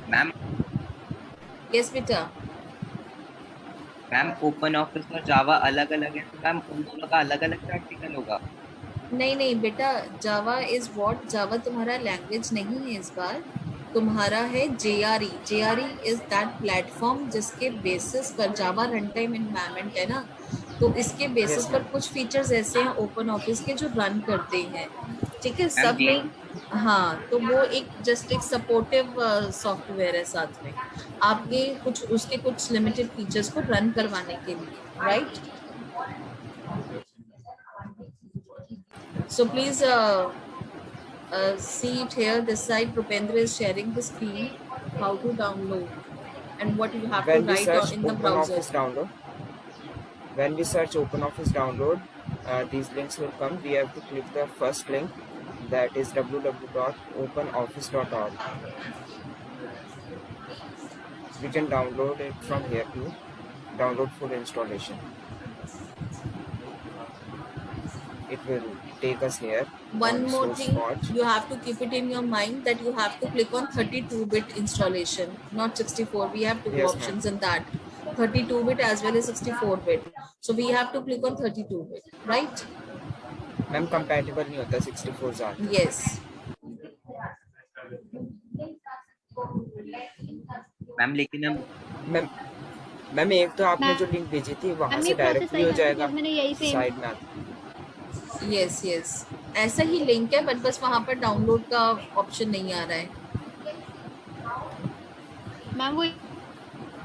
Ma'am yes बेटा। Ma'am open office और जावा अलग अलग है, तो मैम उन दोनों का अलग अलग प्रैक्टिकल होगा? नहीं नहीं बेटा, जावा इज व्हाट, जावा तुम्हारा लैंग्वेज नहीं है इस बार, तुम्हारा है JRE. JRE is that platform जिसके बेसिस पर जावा रन टाइम एनवायरनमेंट है ना, तो इसके बेसिस Yes, पर ma'am. कुछ फीचर्स ऐसे हैं ओपन ऑफिस के जो रन करते हैं, ठीक है, मैम सब जी नहीं। हाँ, तो वो एक जस्ट एक सपोर्टिव सॉफ्टवेयर है साथ में, आपके कुछ उसके कुछ लिमिटेड फीचर्स को रन करवाने के लिए, right? So please see it here. This side, Rupendra is sharing the screen. How to download and what you have to When we write search in the browser. OpenOffice download, these links will come. We have to click the first link, that is www.openoffice.org. We can download it from here too. Download full installation. It will take us here. One more Source thing, Forge. you have to keep it in your mind that you have to click on 32-bit installation, not 64. We have two Yes, options in that, 32-bit as well as 64-bit. So we have to click on 32-bit, right? Ma'am compatible नहीं होता 64 साथ. Yes. Ma'am लेकिन हम ma'am एक तो आपने जो link भेजी थी वहां से डायरेक्टली हो जाएगा, साइड में यस यस, ऐसा ही लिंक है, बट बस वहां पर डाउनलोड का ऑप्शन नहीं आ रहा है मैम। वो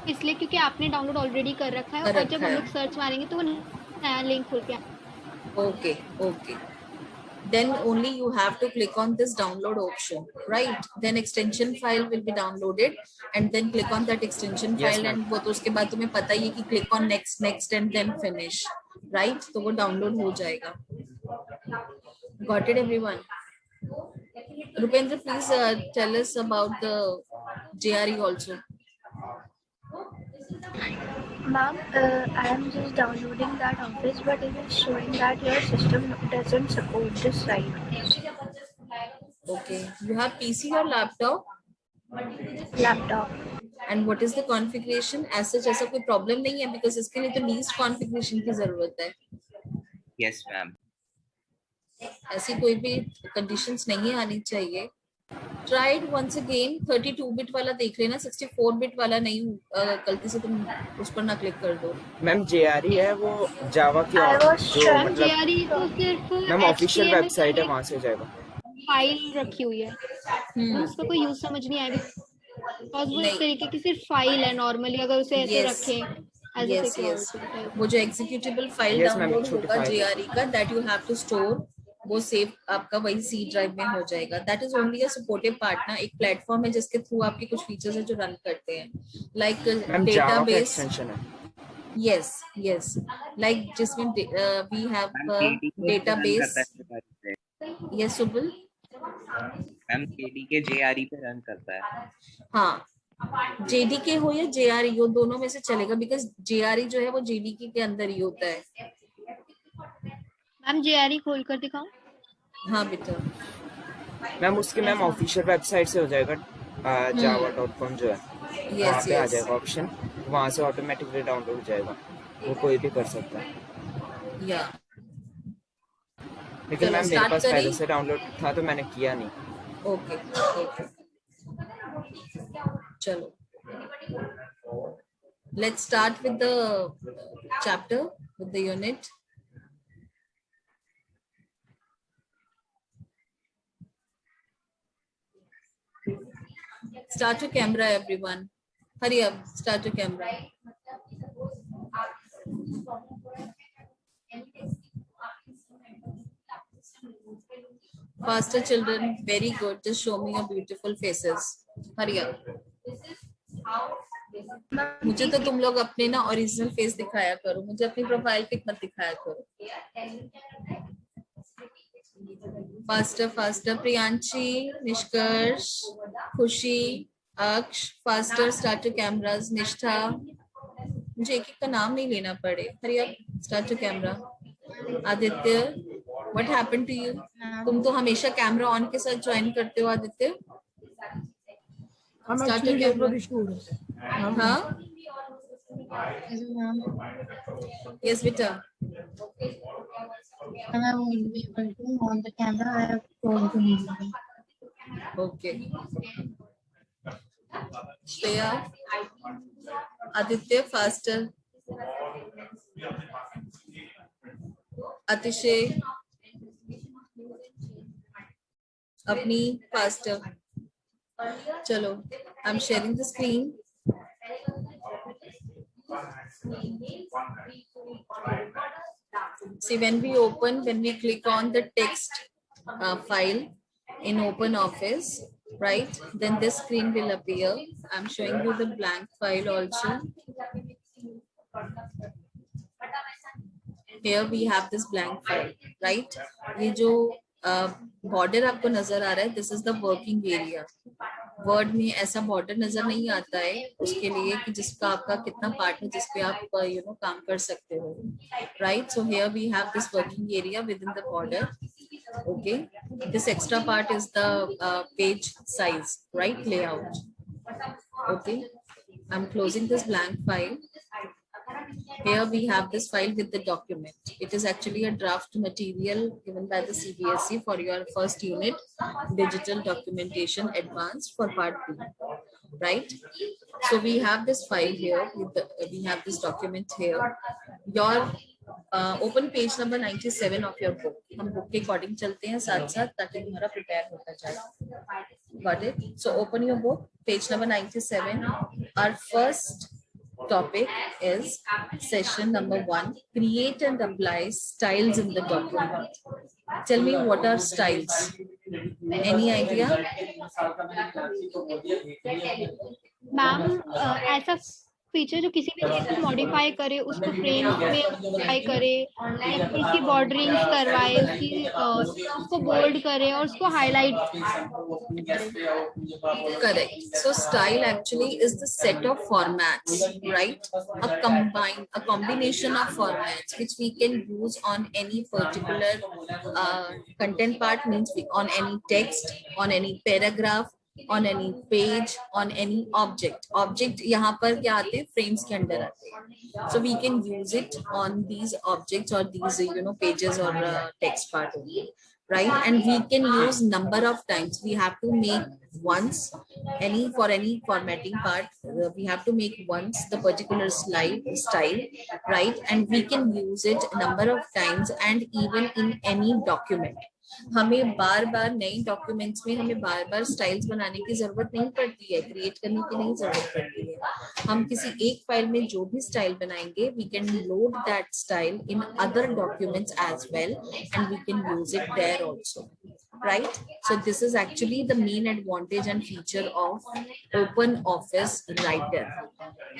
इसलिए क्योंकि आपने डाउनलोड ऑलरेडी कर रखा है, और जब हम लोग सर्च मारेंगे तो वो नया लिंक खुल के। Okay okay, then only you have to click on this download option, right? Then extension file will be downloaded and then click on that extension file, and वो तो उसके बाद तुम्हें पता ही है कि click on next next and then finish, right? तो वो download हो जाएगा. Got it everyone? Rupendra, please tell us about the JRE also. Ma'am, I am just downloading that office, but it is showing that your system doesn't support this site. Okay, you have PC or laptop? Laptop. And what is the configuration? As such ऐसा कोई problem नहीं है, because इसके लिए तो least configuration की जरूरत है. Yes ma'am. ऐसी कोई भी conditions नहीं आनी चाहिए. Try it once again. 32-bit वाला देख लेना, 64-bit वाला नहीं, गलती से तुम उस पर ना क्लिक कर दो. मैम JRE है वो जावा की, जो मतलब JRE तो सिर्फ मैम ऑफिशियल वेबसाइट है, वहां से हो जाएगा. फाइल रखी हुई है, उसका कोई यूज समझ नहीं आएगा, बिकॉज़ वो एक तरीके की सिर्फ फाइल है नॉर्मली, अगर उसे ऐसे रखें एज अ सिक्योरिटी. वो जो एग्जीक्यूटेबल फाइल डाउनलोड होगा JRE का, that you have to store, वो सेव आपका वही सी ड्राइव में हो जाएगा. That is only a supportive part ना, एक प्लेटफॉर्म है जिसके थ्रू आपके कुछ फीचर्स है जो रन करते हैं, लाइक डेटाबेस. एक्सटेंशन है. यस यस, लाइक जिसमें we have database. Yes Subal, ma'am JDK JRE पे रन करता है. हाँ, जेडीके हो या जेआरई हो, दोनों में से चलेगा, बिकॉज जेआरई जो है वो जेडीके के अंदर ही होता है. मैम JRE खोल कर दिखाऊं? हाँ बेटा. मैम उसके मैम ऑफिशियल वेबसाइट से हो जाएगा, java.com जो है, वहाँ पे आ जाएगा ऑप्शन, वहाँ से ऑटोमेटिकली डाउनलोड हो जाएगा, वो कोई भी कर सकता है. या लेकिन मैम मेरे पास पहले से डाउनलोड था तो मैंने किया नहीं. ओके ओके, चलो let's start with the chapter, with the unit. Start your camera, everyone. Hurry up, start your camera. Faster children, very good. Just show me your beautiful faces. Hurry up. मुझे तो तुम लोग अपने ना original face दिखाया करो, मुझे अपनी प्रोफाइल पिक मत दिखाया करो. फास्टर फास्टर, प्रियांशी, निष्कर्ष, खुशी, अक्ष, फास्टर, स्टार्ट योर कैमरास. निष्ठा, मुझे एक एक का नाम नहीं लेना पड़े. Hurry up, start your camera. Aditya, what happened to you? तुम तो हमेशा कैमरा ऑन के साथ ज्वाइन करते हो आदित्य. Start your camera. हाँ. Yes बेटा. I won't be able to on the camera. I have told to me. Okay. Shreya. Aditya, faster. Atishay. Apni, faster. Chalo. I'm sharing the screen. See, when we click on the text file in OpenOffice, right? Then this screen will appear. I'm showing you the blank file also. Here we have this blank file, right? ये जो border आपको नजर आ रहा है, this is the working area. Word में ऐसा border नजर नहीं आता है उसके लिए कि जिसका आपका कितना पार्ट है जिसपे आप काम कर सकते हो, right? So here we have this working area within the border. Okay, this extra part is the page size, right? Layout. Okay, I am closing this blank file. Here we have this file with the document. It is actually a draft material given by the CBSE for your first unit, digital documentation advanced for part B, right? So we have this file here with we have this document here. Your open page number 97 of your book. हम book के according चलते हैं साथ साथ ताकि हमारा prepare होता जाए. Got it? So open your book, page number 97. Our first topic is session number 1, create and apply styles in the document. Tell me, what are styles? Any idea? Ma'am ऐसा feature जो किसी भी चीज को modify करे, उसको frame में modify करे या फिर उसकी बॉर्डरिंग्स करवाए, उसको बोल्ड करे और उसको highlight. Correct. So style actually is the set of formats, right? A combination of formats which we can use on any particular content part, means on any text, on any paragraph, on any page, on any object यहाँ पर क्या आते हैं, frames के अंदर आते हैं. So we can use it on these objects or these pages or text part only, right? And we can use number of times. We have to make once for any formatting part, we have to make once the particular style, right? And we can use it number of times and even in any document. हमें बार बार नई documents में हमें बार बार styles बनाने की जरूरत नहीं पड़ती है, क्रिएट करने की नहीं जरूरत पड़ती है. हम किसी एक फाइल में जो भी स्टाइल बनाएंगे, we can load that style in other documents as well and we can use it there also, right? So this is actually the main advantage and feature of OpenOffice Writer.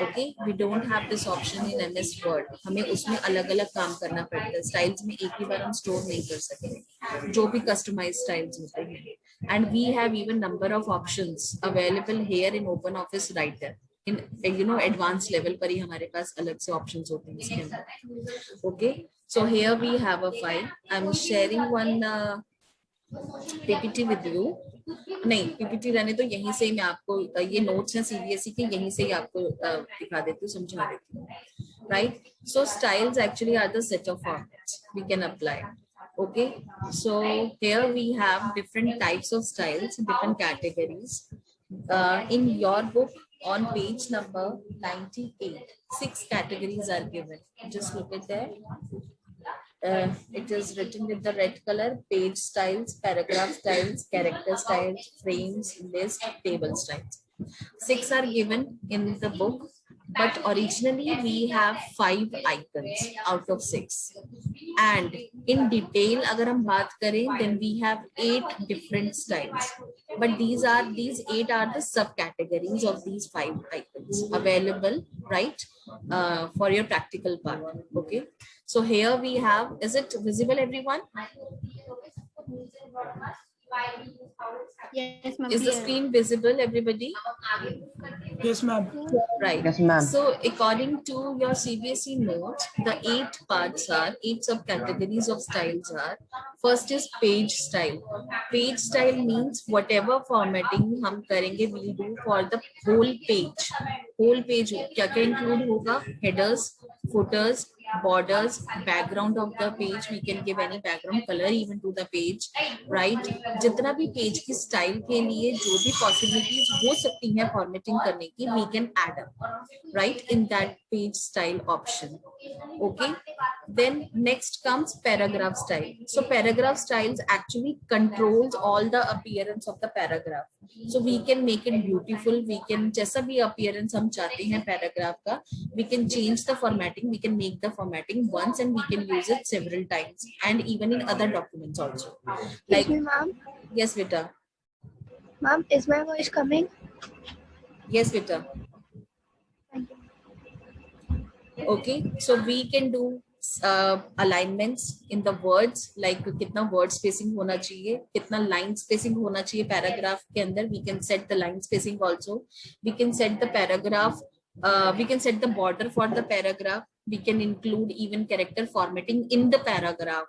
Okay, we don't have this option in MS Word. हमें उसमें अलग अलग काम करना पड़ता है. Styles में एक ही बार हम स्टोर नहीं कर सकते जो भी कस्टमाइज स्टाइल्स होते हैं. And we have even number of options available here in OpenOffice Writer. In advanced level पर ही हमारे पास अलग से options होते हैं इसके अंदर. Okay, so here we have a file. I'm sharing one PPT with you. नहीं, PPT रहने तो यहीं से मैं आपको ये नोट्स हैं CBSE के, यहीं से ही आपको दिखा देती हूँ, समझा देती हूँ, right? So styles actually are the set of formats we can apply. Okay, so here we have different types of styles, different categories. In your book on page number 98, 6 categories are given. Just look at that. It is written with the red color: page styles, paragraph styles, character styles, frames, list, table styles. 6 are given in the book, but originally we have 5 icons out of 6. And in detail, अगर हम बात करें, then we have 8 different styles. But these 8 are the subcategories of these 5 icons available, right? For your practical part. Okay. So here we have, is it visible everyone? Yes, ma'am. Is the Clear. screen visible, everybody? Yes, ma'am. Right. Yes, ma'am. So according to your CBSE notes, the 8 subcategories of styles are, first is page style. Page style means whatever formatting हम करेंगे we'll do for the whole page. Whole page क्या क्या include होगा? Headers, footers, borders, background of the page. We can give any background color even to the page, right? जितना भी page की style के लिए जो भी पॉसिबिलिटीज हो सकती हैं फॉर्मेटिंग करने की, we can add up, right, in that page style option. Okay, then next comes paragraph style. So paragraph styles actually controls all the appearance of the paragraph. So we can make it beautiful. We can जैसा भी appearance हम चाहते हैं paragraph का, we can change the formatting. We can make the formatting once and we can use it several times and even in other documents also. Like, Excuse me, ma'am. yes, beta. Ma'am, is my voice coming? Yes, beta. Thank you. Okay, so we can do alignments in the words, like कितना word spacing होना चाहिए, कितना line spacing होना चाहिए paragraph के अंदर. We can set the line spacing also. We can set the paragraph. We can set the border for the paragraph. We can include even character formatting in the paragraph.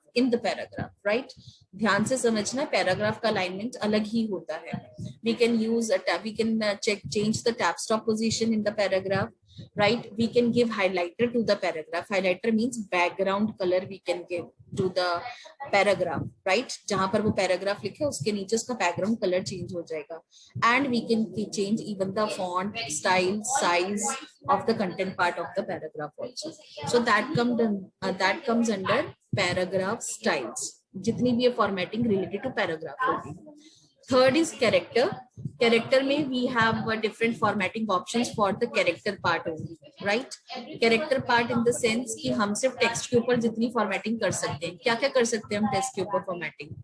Right? ध्यान से समझना, paragraph का alignment अलग ही होता है. We can use a tab. We can change the tab stop position in the paragraph. Right, we can give highlighter to the paragraph. Highlighter means background color we can give to the paragraph, right? जहां पर वो paragraph लिखे उसके नीचे उसका background color change हो जाएगा. And we can change even the font, style, size of the content part of the paragraph also. So that comes under paragraph styles. जितनी भी formatting related to paragraph होगी. Third is character. Character में we have different formatting options for the character part only, right? Character part in the sense कि हम सिर्फ text के ऊपर जितनी formatting कर सकते हैं. क्या क्या कर सकते हैं हम text के ऊपर formatting?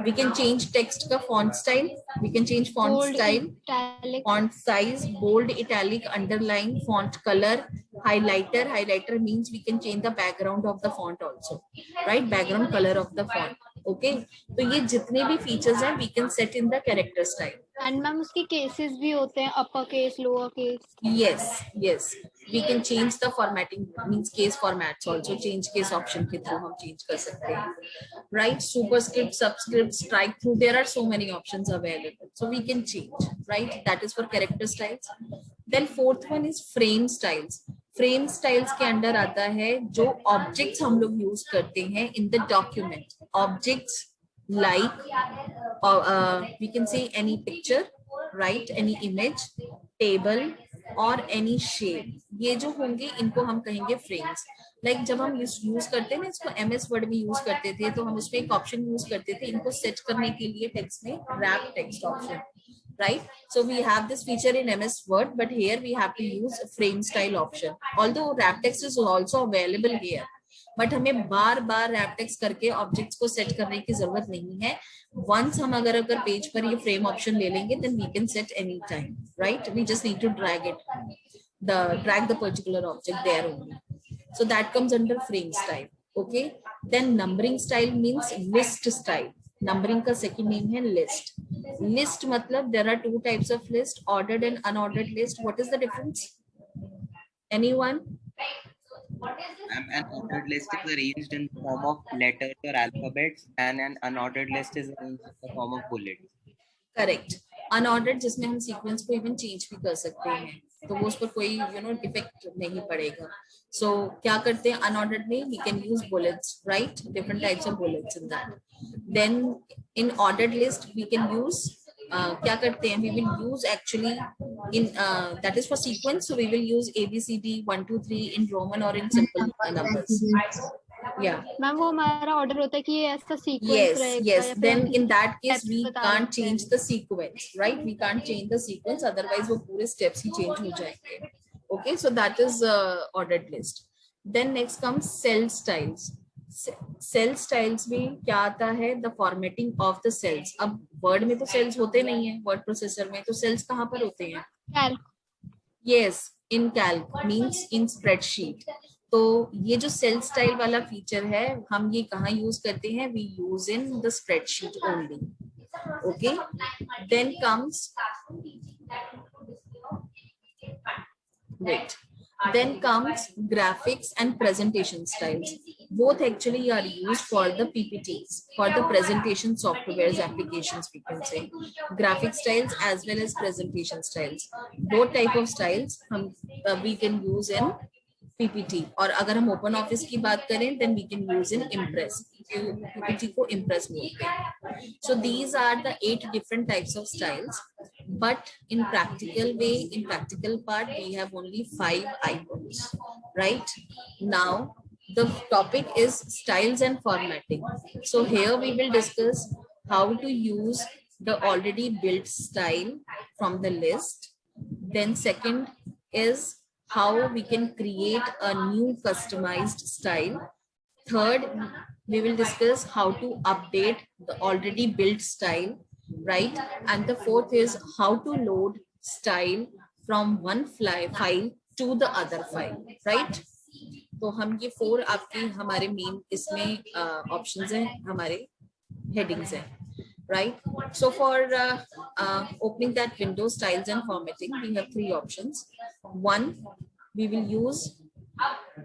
We can change text का font style. We can change font Bold, style, italic. font size, bold, italic, underline, font color, highlighter. Highlighter means we can change the background of the font also, right? Background color of the font. Okay, तो ये जितने भी features हैं we can set in the character style. And ma'am उसके cases भी होते हैं, upper case, lower case. Yes, we can change the formatting, means case formats also. Change case option के through हम change कर सकते हैं, right? Superscript, subscript, strike through, there are so many options available, so we can change, right? That is for character styles. Then fourth one is frame styles. Frame styles के under आता है जो objects हम लोग use करते हैं in the document. Objects like we can say any picture, right, any image, table और any shape. ये जो होंगे इनको हम कहेंगे फ्रेम्स. लाइक जब हम यूज करते हैं ना इसको, MS वर्ड में यूज करते थे तो हम उसमें एक ऑप्शन यूज करते थे इनको सेट करने के लिए टेक्स्ट में, wrap text option, right? So we have this feature in MS Word, but here we have to use a frame style option. Although wrap text is also available here, but हमें बार बार wrap text करके objects को set करने की जरूरत नहीं है. Once हम अगर पेज पर ये frame option ले लेंगे, then we can set any time, right? We just need to drag the particular object there only. So that comes under frame style. Okay. Then numbering style means list style. Numbering का second name है list. List मतलब there are two types of list, ordered and unordered list. What is the difference? Anyone? An ordered list is arranged in the form of letters or alphabets, and an unordered list is arranged in the form of bullets. Correct. Unordered जिसमें हम sequence को even change भी कर सकते हैं, तो वो उस पर कोई defect नहीं पड़ेगा. So क्या करते हैं unordered में? We can use bullets, right? Different types of bullets in that. Then in ordered list we can use क्या करते हैं? We will use actually in that is for sequence. So we will use ABCD 1 2 3 in Roman or in simple numbers. Yeah. Ma'am वो हमारा order होता है कि ये ऐसा सीक्वेंस रहेगा. Yes. Then in that case steps we बता can't देते हैं. change the sequence, right? We can't change the sequence, otherwise वो पूरे steps ही change हो जाएंगे. Okay, so that is ordered list. Then next comes cell styles. Cell styles में क्या आता है? The formatting of the cells. अब word में तो cells होते नहीं है, word processor में तो cells कहाँ पर होते हैं? Calc. Yes, in calc means in spreadsheet. तो ये जो सेल स्टाइल वाला फीचर है हम ये कहाँ यूज करते हैं? We use in the spreadsheet only. Okay, then comes wait. Then comes graphics and presentation styles. Both actually are used for the PPTs, for the presentation softwares applications, we can say. Graphic styles as well as presentation styles. Both type of styles we can use in PPT. और अगर हम open office की बात करें then we can use in Impress. PPT को Impress mode पे. So these are the 8 different types of styles. But in practical way, in practical part, we have only 5 icons, right? Now, the topic is styles and formatting. So here we will discuss how to use the already built style from the list. Then second is how we can create a new customized style. Third, we will discuss how to update the already built style, right? And the fourth is how to load style from one file to the other file, right? तो हम ये 4 आपकी हमारे main इसमें options हैं, हमारे headings हैं, right? So for opening that window, styles and formatting, we have 3 options. One, we will use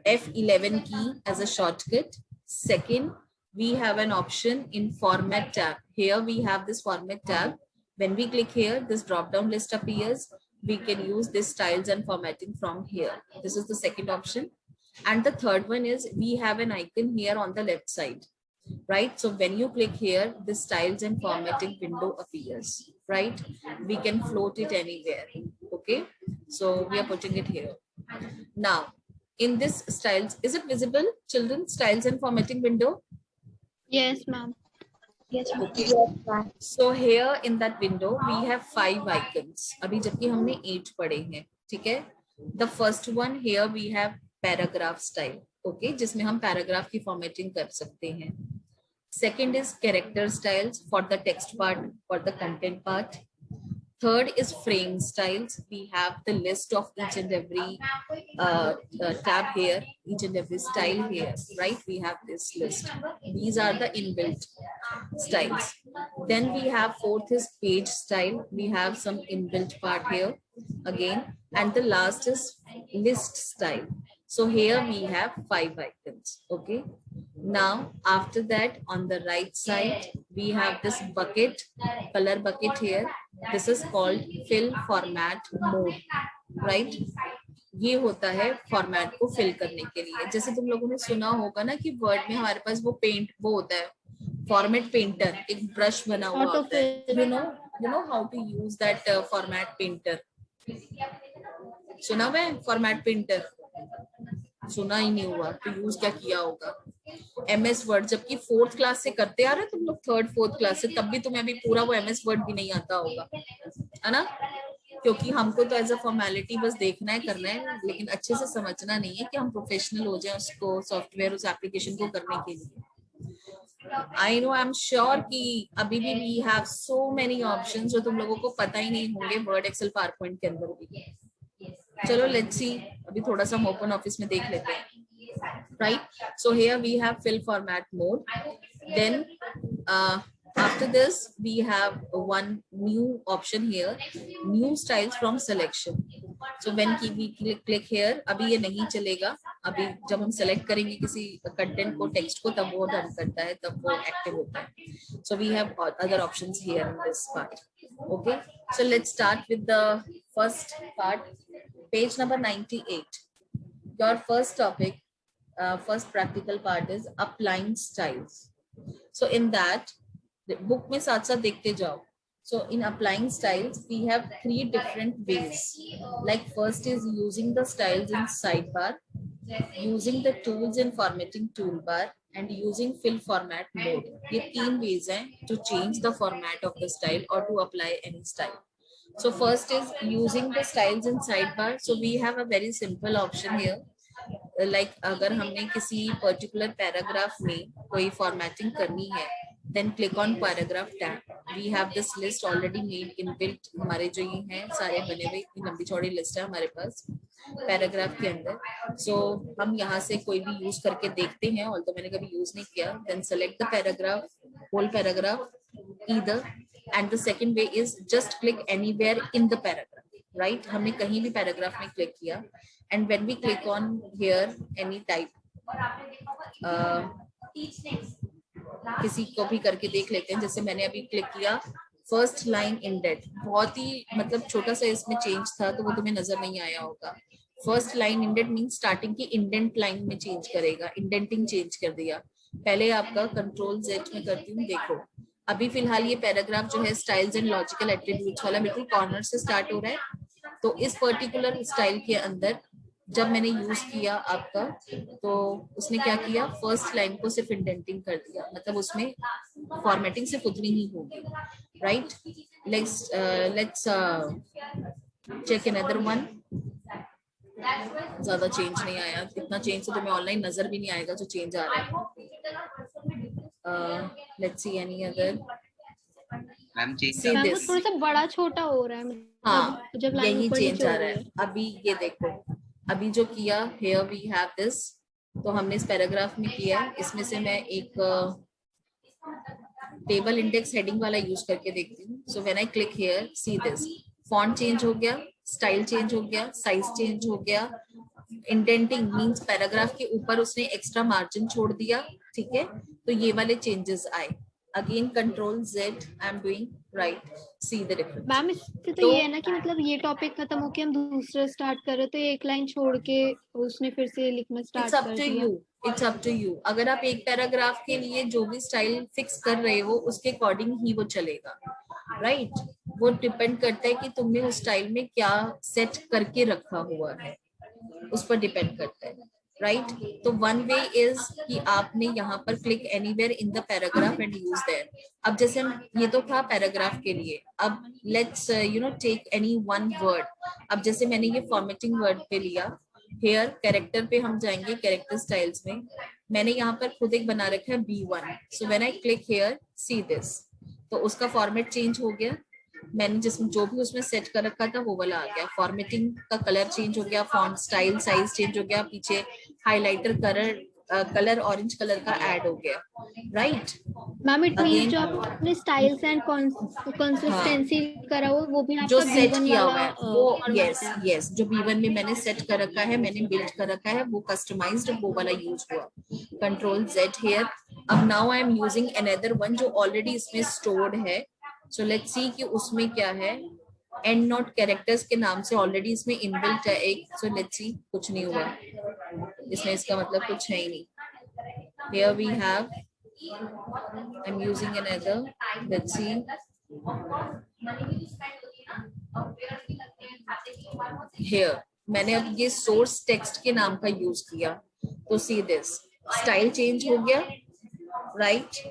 F11 key as a shortcut. Second, we have an option in format tab. Here we have this format tab. When we click here, this drop down list appears. We can use this styles and formatting from here. This is the second option. And the third one is we have an icon here on the left side, right? So when you click here, the styles and formatting window appears, right? We can float it anywhere. Okay, so we are putting it here. Now, in this styles, is it visible, children? Styles and formatting window? Yes, ma'am. Yes, ma'am. Okay. So here in that window, we have 5 icons. अभी जबकि हमने 8 पढ़े हैं, ठीक है? The first one here we have paragraph style, okay? जिसमें हम paragraph की formatting कर सकते हैं. Second is character styles for the text part, for the content part. Third is frame styles. We have the list of each and every tab here, each and every style here, right? We have this list. These are the inbuilt styles. Then we have fourth is page style. We have some inbuilt part here again. And the last is list style. So here we have 5 icons, okay? Now, after that, on the right side, we have this bucket, color bucket here. This is called fill format mode, right? ये होता है format को fill करने के लिए. जैसे तुम लोगों ने सुना होगा ना कि वर्ड में हमारे पास वो पेंट वो होता है, फॉर्मेट पेंटर, एक ब्रश बना हुआ होता है. You know how to use that format painter? सुना हुआ है फॉर्मेट पेंटर? सुना ही नहीं हुआ तो यूज क्या किया होगा? MS वर्ड, जबकि 4th क्लास से करते आ रहे तुम लोग, 3rd 4th क्लास से, तब भी तुम्हें अभी पूरा वो MS वर्ड भी नहीं आता होगा, है ना? क्योंकि हमको तो एज अ फॉर्मेलिटी बस देखना है, करना है, लेकिन अच्छे से समझना नहीं है कि हम प्रोफेशनल हो जाए उसको, सॉफ्टवेयर, उस एप्लीकेशन को करने के लिए. I know, I am sure कि अभी भी we have so many options जो तुम लोगों को पता ही नहीं होंगे वर्ड, एक्सेल, पावरपॉइंट के अंदर भी. चलो लेट्स सी, अभी थोड़ा सा हम ओपन ऑफिस में देख लेते हैं, right? So here we have fill format mode. Then after this we have one new option here, new styles from selection. So when we click here, अभी ये नहीं चलेगा. अभी जब हम select करेंगे किसी कंटेंट को, टेक्स्ट को, तब वो रन करता है, तब वो एक्टिव होता है. So we have other options here in this part. Okay, so let's start with the first part, page number 98. Your first topic, first practical part is applying styles. So in that, book में साथ साथ देखते जाओ. So in applying styles, we have 3 different ways. Like first is using the styles in sidebar, using the tools in formatting toolbar, and using fill format mode. ये 3 ways हैं to change the format of the style or to apply any style. So first is using the styles in sidebar. So we have a very simple option here. Like अगर हमने किसी particular paragraph में कोई formatting करनी है, then click on paragraph tab. We have this list already made inbuilt. हमारे जो ये हैं सारे बने हुए लंबी चौड़ी लिस्ट है हमारे पास पैराग्राफ के अंदर. So हम यहाँ से कोई भी यूज करके देखते हैं, although मैंने कभी यूज नहीं किया. Then select the paragraph, whole paragraph, either and the second way is just click anywhere in the paragraph, right? हमने कहीं भी paragraph में click किया, and when we click on here any type, किसी को भी करके देख लेते हैं, जैसे मैंने अभी क्लिक किया फर्स्ट लाइन इंडेंट, बहुत ही मतलब छोटा सा इसमें चेंज था तो वो तुम्हें नजर नहीं आया होगा। First line indent means starting की इंडेंट लाइन में चेंज करेगा, इंडेंटिंग चेंज कर दिया। पहले आपका कंट्रोल जेड में करती हूँ, देखो अभी फिलहाल ये पैराग्राफ जो है स्टाइल्स एंड लॉजिकल एट्रीब्यूट्स वाला बिल्कुल कॉर्नर से स्टार्ट हो रहा है। तो इस पर्टिकुलर स्टाइल के अंदर जब मैंने यूज किया आपका, तो उसने क्या किया, फर्स्ट लाइन को सिर्फ इंडेंटिंग कर दिया, मतलब उसमें फॉर्मेटिंग सिर्फ उतनी ही होगी, right? Let's check another one. ज्यादा चेंज नहीं आया, इतना चेंज तो तुम्हें ऑनलाइन नजर भी नहीं आएगा जो चेंज आ रहा है। Let's see any other. Ma'am ma'am वो थोड़ा सा बड़ा छोटा हो रहा है, हाँ जब लाइन यही ऊपर चेंज नीचे आ हो रहा रही है। अभी ये देखो, अभी जो किया here we have this, तो हमने इस पैराग्राफ में किया है, इसमें से मैं एक टेबल इंडेक्स हेडिंग वाला यूज करके देखती हूँ। So when I click here, see this, font change हो गया, स्टाइल चेंज हो गया, साइज चेंज हो गया, इंडेंटिंग मींस पैराग्राफ के ऊपर उसने एक्स्ट्रा मार्जिन छोड़ दिया, ठीक है? तो ये वाले चेंजेस आए। Again control Z, I am doing right, see the difference. Ma'am इससे तो ये है ना कि मतलब ये टॉपिक खत्म होके हम दूसरा स्टार्ट कर रहे, तो एक लाइन छोड़ के उसने फिर से लिखना स्टार्ट कर दिया। It's up to you. अगर आप एक पैराग्राफ के लिए जो भी स्टाइल फिक्स कर रहे हो उसके अकॉर्डिंग ही वो चलेगा, राइट? वो डिपेंड करता है कि तुमने उस स्टाइल में क्या सेट करके रखा हुआ है, उस पर डिपेंड करता है, राइट? तो वन वे इज कि आपने यहाँ पर click anywhere in the paragraph and use there. अब जैसे ये तो था पैराग्राफ के लिए, अब let's take any one word. अब जैसे मैंने ये फॉर्मेटिंग वर्ड पे लिया, हेयर कैरेक्टर पे हम जाएंगे, कैरेक्टर स्टाइल्स में मैंने यहाँ पर खुद एक बना रखा है B1। So when I click here, see this, तो उसका फॉर्मेट चेंज हो गया। मैंने जिसमें जो भी उसमें सेट कर रखा था वो वाला आ गया, फॉर्मेटिंग का कलर चेंज हो गया, फॉन्ट स्टाइल साइज चेंज हो गया, पीछे हाइलाइटर कलर ऑरेंज कलर का ऐड हो गया, राइट? मैम इट मींस जो आपने स्टाइल्स एंड कंसिस्टेंसी करा हो वो भी आपका जो सेट B1 किया वाला हुआ है वो, यस जो B1 में मैंने सेट कर रखा है, मैंने बिल्ड कर रखा है, वो कस्टमाइज्ड वो वाला यूज हुआ। Control Z here. अब now I am using another one जो ऑलरेडी इसमें स्टोर्ड है। सो लेट्स सी कि उसमें क्या है। एंड नोट कैरेक्टर्स के नाम से ऑलरेडी इसमें इनबिल्ट है एक। सो लेट्स सी, कुछ नहीं हुआ इसमें, इसका मतलब कुछ है ही नहीं। Here we have, I'm using another, let's see, here मैंने अब ये सोर्स टेक्स्ट के नाम का यूज किया, तो सी दिस, स्टाइल चेंज हो गया, राइट?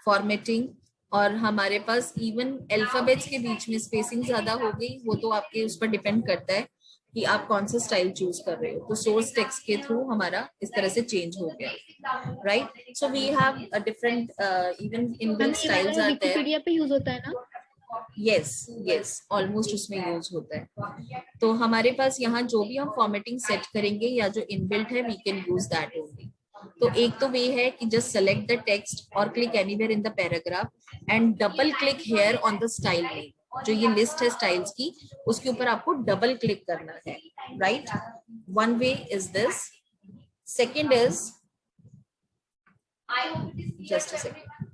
फॉर्मेटिंग, और हमारे पास इवन अल्फाबेट्स के बीच में स्पेसिंग ज्यादा हो गई, वो तो आपके उस पर डिपेंड करता है कि आप कौन सा स्टाइल चूज कर रहे हो। तो सोर्स टेक्स्ट के थ्रू हमारा इस तरह से चेंज हो गया, right? So we have a different even inbuilt styles आते हैं। विकिपीडिया पे यूज होता है ना? यस ऑलमोस्ट उसमें यूज होता है। तो हमारे पास यहाँ जो भी हम फॉर्मेटिंग सेट करेंगे या जो इनबिल्ट है, we can use that only. तो एक तो वे है कि जस्ट सेलेक्ट द टेक्स्ट और click anywhere in the paragraph and double click here on the style name. जो ये लिस्ट है स्टाइल्स की, उसके ऊपर आपको डबल क्लिक करना है, right? One way is this. Second is, just a second,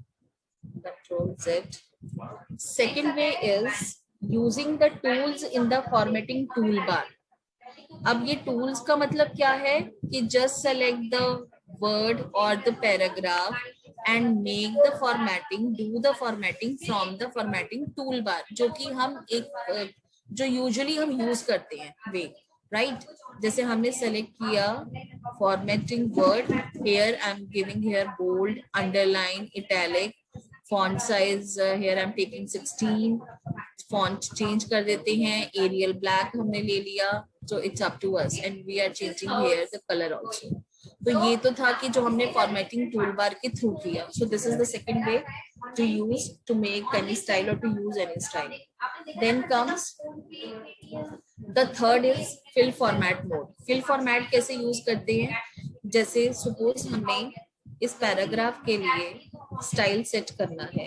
control Z. Second way is using the tools in the formatting toolbar. अब ये tools का मतलब क्या है कि just select the word or the paragraph and make the formatting, do the formatting from the formatting toolbar, जो कि हम एक जो usually हम use करते हैं वे, right? जैसे हमने select किया formatting word, here I am giving here bold, underline, italic, font size here I'm taking 16, font change कर देते हैं, Arial black हमने ले लिया, so it's up to us and we are changing here the color also. तो ये तो था कि जो हमने formatting toolbar के थ्रू किया. So this is the second way to use to make any style or to use any style. Then comes the third is fill format mode. Fill format कैसे use करते हैं? जैसे suppose हमें इस paragraph के लिए style set करना है,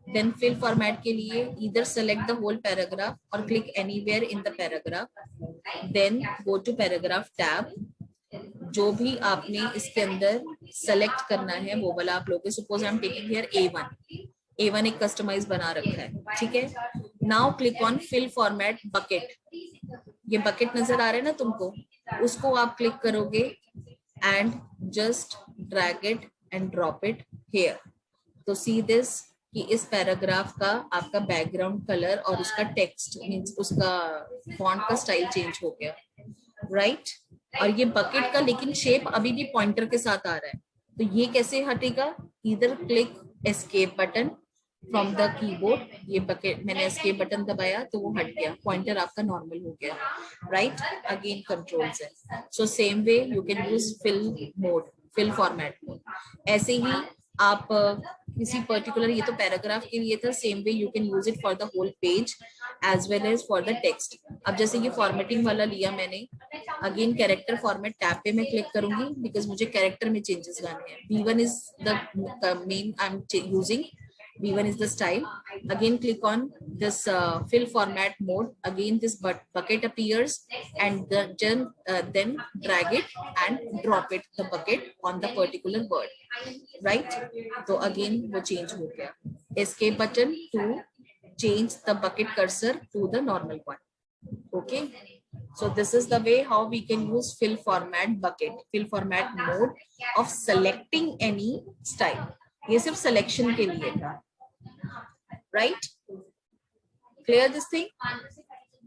Then fill format के लिए either select the whole paragraph or click anywhere in the paragraph. Then go to paragraph tab. जो भी आपने इसके अंदर select करना है वो वाला आप लोगे. Suppose I'm taking here A1. A1 एक कस्टमाइज बना रखा है, ठीक है. Now click on fill format bucket. ये बकेट नजर आ रहा है ना तुमको, उसको आप क्लिक करोगे and just drag it and drop it here. तो सी दिस कि इस पैराग्राफ का आपका बैकग्राउंड कलर और उसका टेक्स्ट मींस उसका फॉन्ट का स्टाइल चेंज हो गया, राइट. और ये बकेट का लेकिन शेप अभी भी पॉइंटर के साथ आ रहा है. तो ये कैसे हटेगा? इधर click escape button from the keyboard. ये बकेट मैंने एस्केप बटन दबाया तो वो हट गया, पॉइंटर आपका नॉर्मल हो गया, राइट. अगेन कंट्रोल से. So same way you can use fill mode, fill format mode. ऐसे ही आप किसी पर्टिकुलर, ये तो पैराग्राफ के लिए था, same way you can use it for the whole page as well as for the text. अब जैसे ये फॉर्मेटिंग वाला लिया मैंने, अगेन कैरेक्टर फॉर्मेट टैब पे मैं क्लिक करूंगी बिकॉज मुझे कैरेक्टर में चेंजेस लाने हैं. V1 is the main I am using. V1 is the style. Again click on this fill format mode. Again this bucket appears and then drag it and drop it the bucket on the particular word, right. So again वो change हो गया. Escape button to change the bucket cursor to the normal one. Okay. So this is the way how we can use fill format bucket, fill format mode of selecting any style. ये सिर्फ selection के लिए था, right. Clear this thing.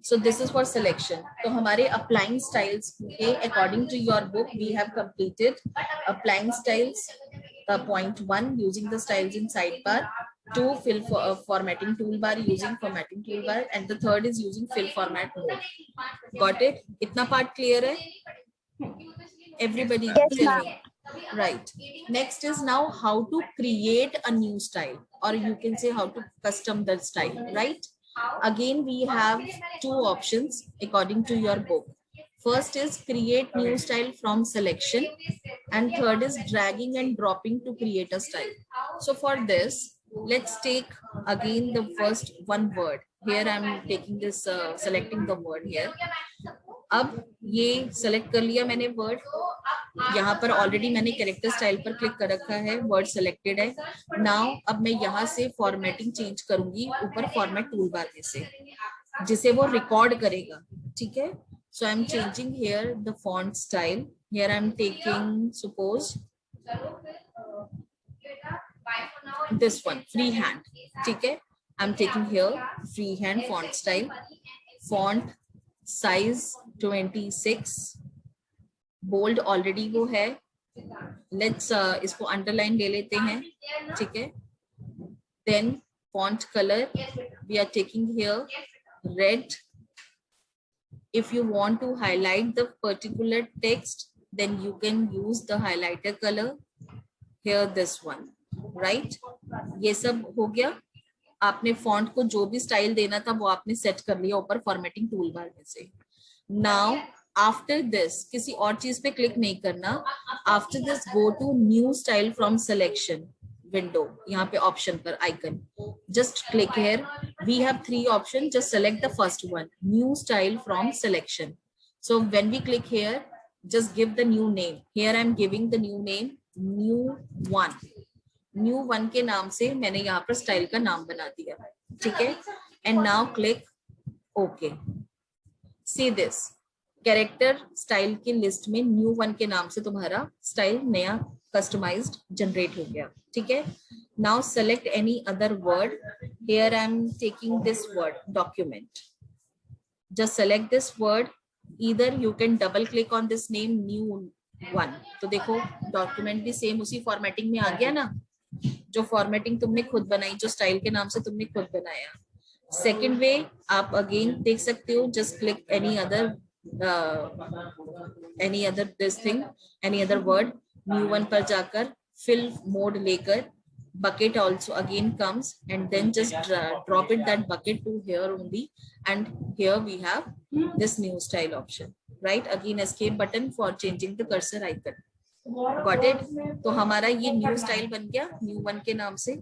So this is for selection. तो हमारे applying styles के according to your book we have completed applying styles point 1 using the styles in sidebar, 2 fill formatting toolbar using formatting toolbar, and the third is using fill format mode. Got it? इतना part clear है? Everybody tell me. Right. Next is now how to create a new style, or you can say how to custom the style, right? Again, we have 2 options according to your book. First is create new style from selection, and third is dragging and dropping to create a style. So for this, let's take again the first one word. Here I'm taking this selecting the word here. अब ये select कर लिया मैंने word. यहाँ पर already मैंने character style पर click कर रखा है, वर्ड सिलेक्टेड है. नाउ अब मैं यहाँ से फॉर्मेटिंग चेंज करूंगी ऊपर फॉर्मेट टूल बार में से, जिसे वो रिकॉर्ड करेगा, ठीक है. So I am changing here the font style. Here I am taking suppose this one free hand, ठीक है. I am taking here free hand font style. Font size 26, bold already वो है. लेट्स इसको underline ले लेते हैं, ठीक है. Then font colour we are taking here red. If you want to highlight the particular text then you can use the highlighter colour here, this one, right. ये सब हो गया. आपने फॉन्ट को जो भी स्टाइल देना था वो आपने सेट कर लिया ऊपर फॉर्मेटिंग टूल बार में से. नाउ आफ्टर दिस किसी और चीज पे क्लिक नहीं करना. After this go to new style from selection window. यहाँ पे ऑप्शन पर icon, just click here. We have 3 option, just select the first one, new style from selection. So when we click here just give the new name. Here I am giving the new name new one. New one के नाम से मैंने यहाँ पर style का नाम बना दिया, ठीक है. And now click OK. See this. Character style की लिस्ट में न्यू वन के नाम से तुम्हारा स्टाइल नया कस्टमाइज्ड जनरेट हो गया, ठीक है. Now select any other word. Here I am taking this word document. Just select this word. Either you can double click on this name new one. तो देखो डॉक्यूमेंट भी सेम उसी formatting में आ गया ना, जो फॉर्मेटिंग तुमने खुद बनाई, जो स्टाइल के नाम से तुमने खुद बनाया. सेकेंड वे आप अगेन देख सकते हो, just click any other this thing, any other word. new one पर जाकर fill mode लेकर bucket also again comes, and then just drop it that bucket to here only, and here we have this new style option, right. Again escape button for changing the cursor icon. Got it? तो हमारा ये new style बन गया new one के नाम से.